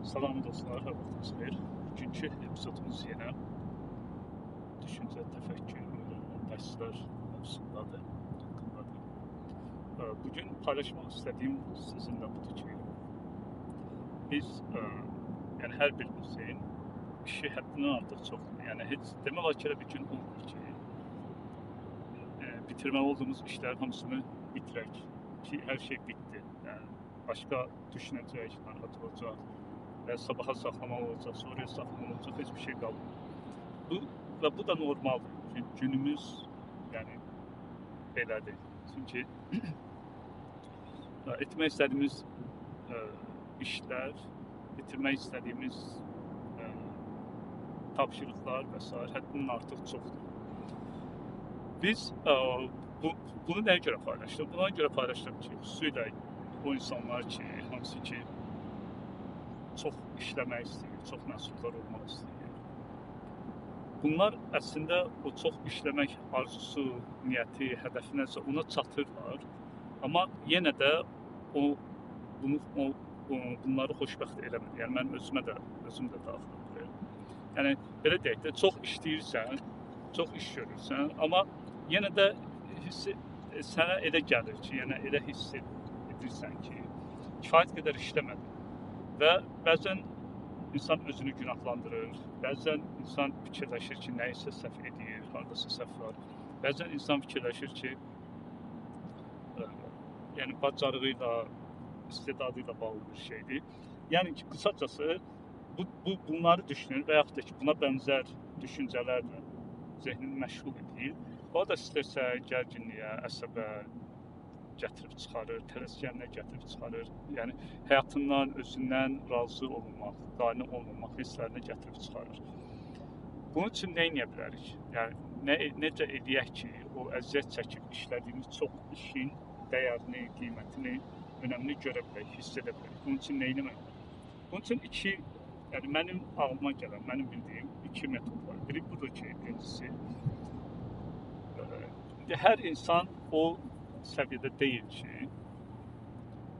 Salam dostlar, hər vaxtınız xeyir. Bugünkü epizodumuz yenə düşüncə, təfəkkür, dərslər mövzusundadır. Bugün paylaşmaq istədiyim sizinlə budur ki, biz yəni hər birimizin işi həddindən artıq çoxdur. Yəni heç demək olar ki, bir gün olmur ki, bitirməli olduğumuz işlərin hamısını bitirək ki, hər şey bitdi. Yəni başqa düşünəcək, narahat olacaq. Sabaha saxlamaq olacaq, sonraya saxlamaq olacaq, heç bir şey qalmır. Bu da normaldır. Günümüz yəni belədir. Çünki etmək istədiyimiz işlər, bitirmək istədiyimiz tapşırıqlar və s. həddindən artıq çoxdur. Biz bunu nəyə görə paylaşdıq? Buna görə paylaşdıq ki, xüsusilə o insanlar ki, hansı ki, çox işləmək istəyir, çox məhsuldar olmaq istəyir. Bunlar əslində o çox işləmək arzusu, niyyəti, hədəfi nəsə ona çatırlar. Amma yenə də bunları xoşbəxt eləmir. Yəni mən özüm də daxildir. Yəni belə deyək də, çox işləyirsən, çox iş görürsən, amma yenə də sənə elə gəlir ki, yəni elə hiss edirsən ki, kifayət qədər işləmədin. Və bəzən insan özünü günahlandırır, bəzən insan fikirləşir ki, nəyisə səhv edir, haradasa səhv var. Bəzən insan fikirləşir ki, yəni bacarığıyla, istedadıyla bağlı bir şeydir. Yəni ki, qısacası bunları düşünür və yaxud da ki, buna bənzər düşüncələrlə zehnini məşğul edir. O da istərsə gərginliyə, əsəbə gətirib çıxarır, tələskənliyə gətirib çıxarır. Yəni həyatından, özündən razı olmamaq, qane olmamaq hisslərinə gətirib çıxarır. Bunun üçün nə edə bilərik? Yəni necə edək ki, o əziyyət çəkib işlədiyimiz çox işin dəyərini, qiymətini, önəmini görə bilək, hiss edə bilək. Bunun üçün nə etmək? Bunun üçün yəni mənim ağlıma gələn, mənim bildiyim iki metod var. Biri budur ki, birincisi, hər insan o səviyyədə deyil ki,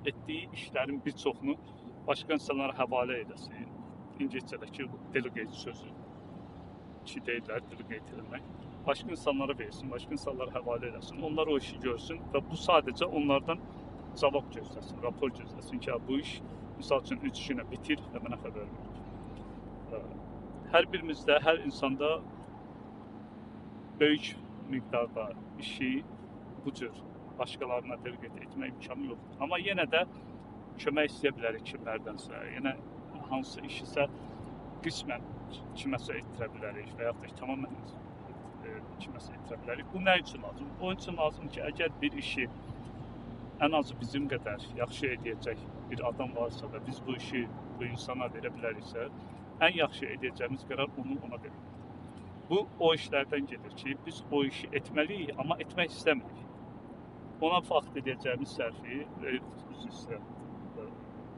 etdiyi işlərin bir çoxunu başqa insanlara həvalə edəsin. İngiliscədəki delegate sözü ki, deyirlər, delegate eləmək. Başqa insanlara versin, başqa insanlara həvalə edəsin. Onlar o işi görsün və bu sadəcə onlardan cavab gözləsin, rapor gözləsin ki, bu iş, misal üçün 3 günə bitir və mənə xəbər verir. Hər birimizdə, hər insanda böyük miqdarda işi bu cür başqalarına delegate etmək imkanı yoxdur. Amma yenə də kömək istəyə bilərik kimlərdənsə. Yenə hansı iş isə qismən kiməsə etdirə bilərik və yaxud da ki, tamamən kiməsə etdirə bilərik. Bu nə üçün lazım? O üçün lazım ki, əgər bir işi ən azı bizim qədər yaxşı edəcək bir adam varsa və biz bu işi bu insana verə biləriksə, ən yaxşı edəcəyimiz qərar onu ona vermək. Bu, o işlərdən gedir ki, biz o işi etməliyik, amma etmək istəmirik. Ona vaxt edəcəyimiz sərfi,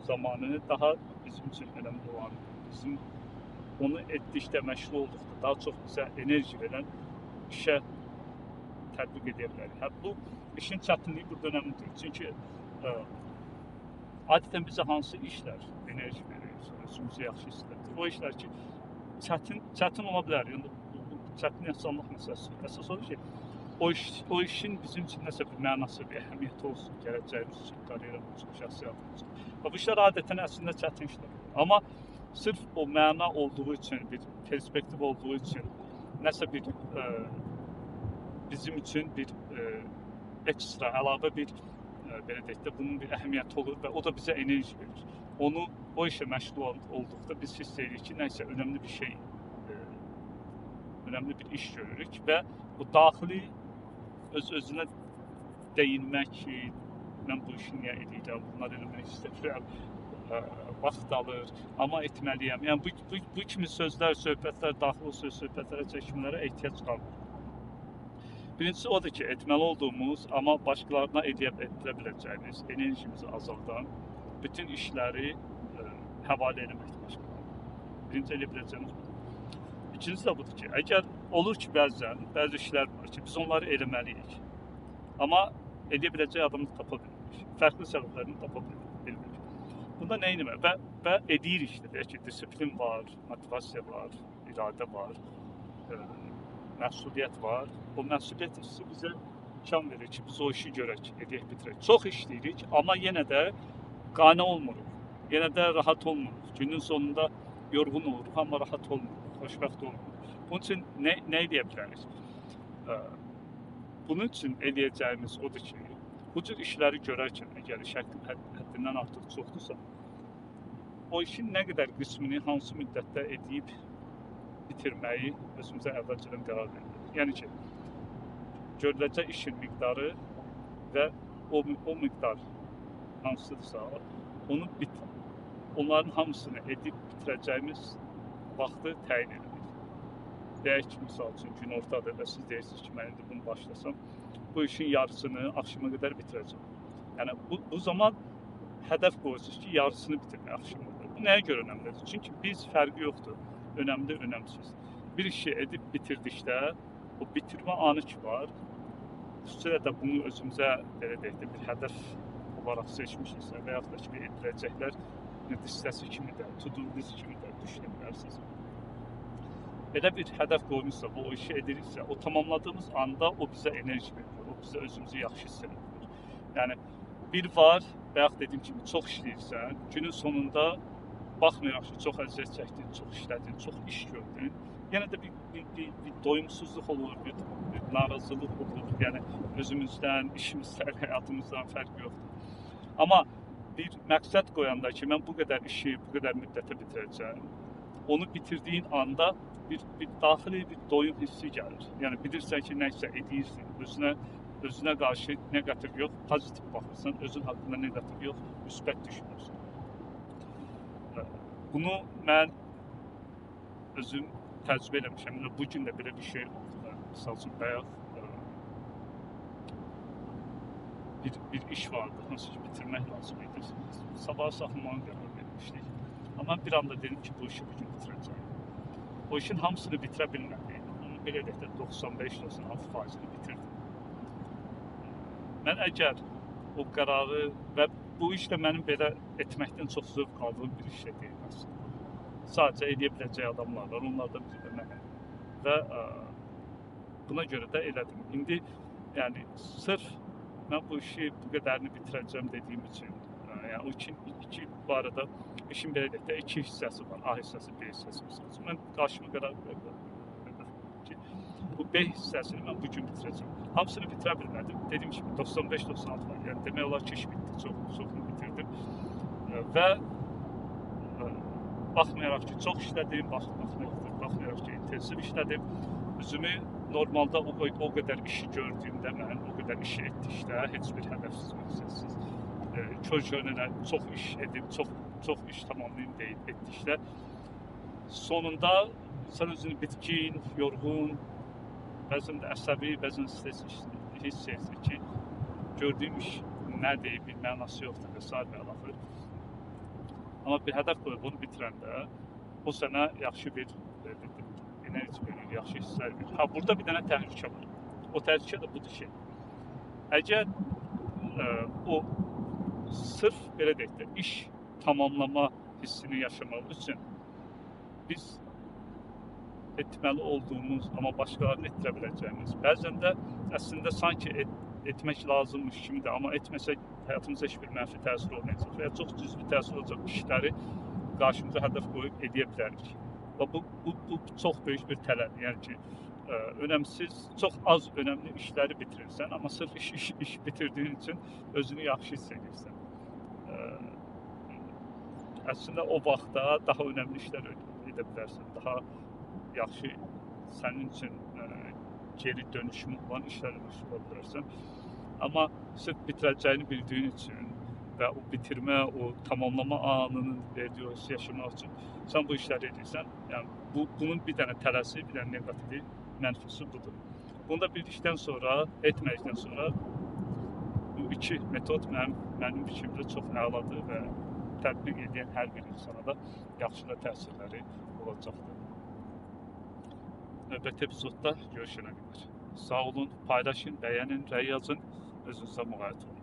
zamanı daha bizim üçün önəmli olan, bizim onu etdikdə, məşğul olduqda daha çox bizə enerji verən işə tətbiq edə bilərik. Bu, işin çətinliyi burada önəmlidir. Çünki adətən bizə hansı işlər enerji verir, özümüzü yaxşı hisslədir. O işlər ki, çətin ola bilər. Çətin insanlıq məsələsi. Əsas odur ki, o işin bizim üçün nəsə bir mənası, bir əhəmiyyəti olsun, gələcəyimiz üçün, karyerimiz üçün, şəxsiyyətimiz üçün. Bu işlər adətən əslində çətin işlər. Amma sırf o məna olduğu üçün, bir perspektiv olduğu üçün, nəsə bir bizim üçün bir ekstra, əlavə bir, belə deyək də, bunun bir əhəmiyyəti olur və o da bizə enerji verir. O işə məşğul olduqda biz hiss edirik ki, nəsə önəmli bir şey, önəmli bir iş görürük və o daxili öz-özünə deyinmək ki, mən bu işi niyə edirəm, bunlar eləmək istəyirəm, vaxt alır, amma etməliyəm. Yəni, bu kimi sözlər, söhbətlər, daxil söhbətlərə, çəkimlərə ehtiyac qalmır. Birincisi odur ki, etməli olduğumuz, amma başqalarına etdirə biləcəyimiz, enerjimizi azaldan bütün işləri həvalə eləməkdir başqalarına. Birinci elə biləcəyimiz budur. İkincisi də budur ki, əgər olur ki, bəzi işlər var ki, biz onları eləməliyik. Amma edə biləcək adamı tapa bilmirik. Fərqli səbəblərini tapa bilmirik. Bu sonunda nə etmək və edirik də deyək ki, disiplin var, motivasiya var, iradə var, məsuliyyət var. O məsuliyyət hissi bizə imkan verir ki, biz o işi görək, edək, bitirək. Çox işləyirik, amma yenə də qane olmuruq. Yenə də rahat olmuruq. Günün sonunda yorğun oluruq, amma rahat olmuruq, xoşbəxt olmuruq. Bunun üçün nə edə bilərik? Bunun üçün edəcəyimiz odur ki, bu cür işləri görərkən, əgər iş həddindən artıq çoxdursa, o işin nə qədər qismini hansı müddətdə edib bitirməyi özümüzə əvvəlcədən qərar veririk. Yəni ki, görüləcək işin miqdarı və o miqdar hansıdırsa, onların hamısını edib bitirəcəyimiz vaxtı təyin edirik. Deyək ki, misal üçün, gün ortadır və siz deyirsiniz ki, mən indi bunu başlasam, bu işin yarısını axşama qədər bitirəcəm. Yəni, bu zaman hədəf qoyursunuz ki, yarısını bitirmək axşama qədər. Bu nəyə görə önəmlidir? Çünki biz fərqi yoxdur, önəmli, önəmsiz. Bir işi edib bitirdikdə, o bitirmə anı ki var, xüsusilə də bunu özümüzə belə deyək də bir hədəf olaraq seçmişiksə və yaxud da ki, ediləcəklər listəsi kimi də, to-do list kimi də düşünə bilərsiniz. Belə bir hədəf qoymuşsa, o işi ediriksə, o tamamladığımız anda o bizə enerji verir, o bizə özümüzü yaxşı hiss edir. Yəni, bir var, və yaxud dediyim kimi, çox işləyirsən, günün sonunda baxmayaraq ki, çox əziyyət çəkdin, çox işlədin, çox iş gördün, yenə də bir doyumsuzluq olur, bir narazılıq olur, yəni özümüzdən, işimizdən, həyatımızdan fərqi yoxdur. Amma bir məqsəd qoyanda ki, mən bu qədər işi, bu qədər müddətə bitirəcəm, onu bitirdiyin anda bir daxili bir doyum hissi gəlir. Yəni, bilirsən ki, nəsə edirsən, özünə qarşı negativ yox, pozitiv baxırsan, özün haqqında negativ yox, müsbət düşünürsən. Bunu mən özüm təcrübə eləmişəm. Bugün də belə bir şey oldu. Misal üçün, bayaq bir iş vardı, hansı ki, bitirmək lazım idi. Sabah saxlamağa qərar vermişdik. Amma bir anda dedim ki, bu işi bugün bitirəcəm. O işin hamısını bitirə bilmədim. Onu belə deyək də 95-96%-ni bitirdim. Mən əgər o qərarı və bu iş də mənim belə etməkdən çox zövq aldığım bir iş deyil aslında. Sadəcə edə biləcək adamlar var, onlardan biri də mənəm. Və buna görə də elədim. İndi, yəni, sırf mən bu işi bu qədərini bitirəcəm dediyim üçün, yəni o iki barədə işin belə deyək də iki hissəsi var. A hissəsi, B hissəsi misal. Mən qarşıma qərar verdim ki, bu B hissəsini mən bugün bitirəcəm. Hamısını bitirə bilmədim. Dediyim kimi 95-96 var. Yəni demək olar ki, iş bitdi. Çoxunu bitirdim. Və baxmayaraq ki, çox işlədim, baxmayaraq ki, intensiv işlədim. Özümü normalda o qədər işi gördüyümdə mən, o qədər işi etdikdə, heç bir hədəfsiz, məqsədsiz, kör-körünə çox iş edib, çox iş tamamlayım deyib etdikdə, sonunda sən özünü bitkin, yorğun, bəzən də əsəbi, bəzən stres hiss edirsən ki, gördüyüm iş nədir, bir mənası yoxdur və s. və alaxır. Amma bir hədəf qoyub onu bitirəndə, o sənə yaxşı bir enerji verir, yaxşı hisslər verir. Burada bir dənə təhlükə var. O təhlükə də budur ki, əgər o sırf belə deyək də iş tamamlama hissini yaşamaq üçün biz etməli olduğumuz, amma başqalarını etdirə biləcəyimiz, bəzən də əslində sanki etmək lazımmış kimi də, amma etməsək həyatımıza heç bir mənfi təsir olmayacaq və ya çox cüzbi təsir olacaq işləri qarşımıza hədəf qoyub edə bilərik. Və bu çox böyük bir tələb, yəni ki, önəmsiz, çox az önəmli işləri bitirirsən, amma sırf iş bitirdiyin üçün özünü yaxşı hiss edirsən. Əslində o vaxtda daha önəmli işlər edə bilərsən, daha yaxşı sənin üçün geri dönüşümü olan işlərlə məşğul ola bilərsən. Amma sırf bitirəcəyini bildiyin üçün və o bitirmə, o tamamlama anının verdiyi o hissi yaşamaq üçün sən bu işləri edirsən. Yəni, bunun bir dənə tələsi, bir dənə negativi, mənfisi budur. Bunu da bildikdən sonra, etmədikdən sonra bu iki metod mənim fikrimdə çox əladır və tətbiq edən hər bir insana da yaxşı da təsirləri olacaqdır. Növbəti epizodda görüşənə qədər. Sağ olun, paylaşın, bəyənin, rəy yazın, özünüzə müğayət olun.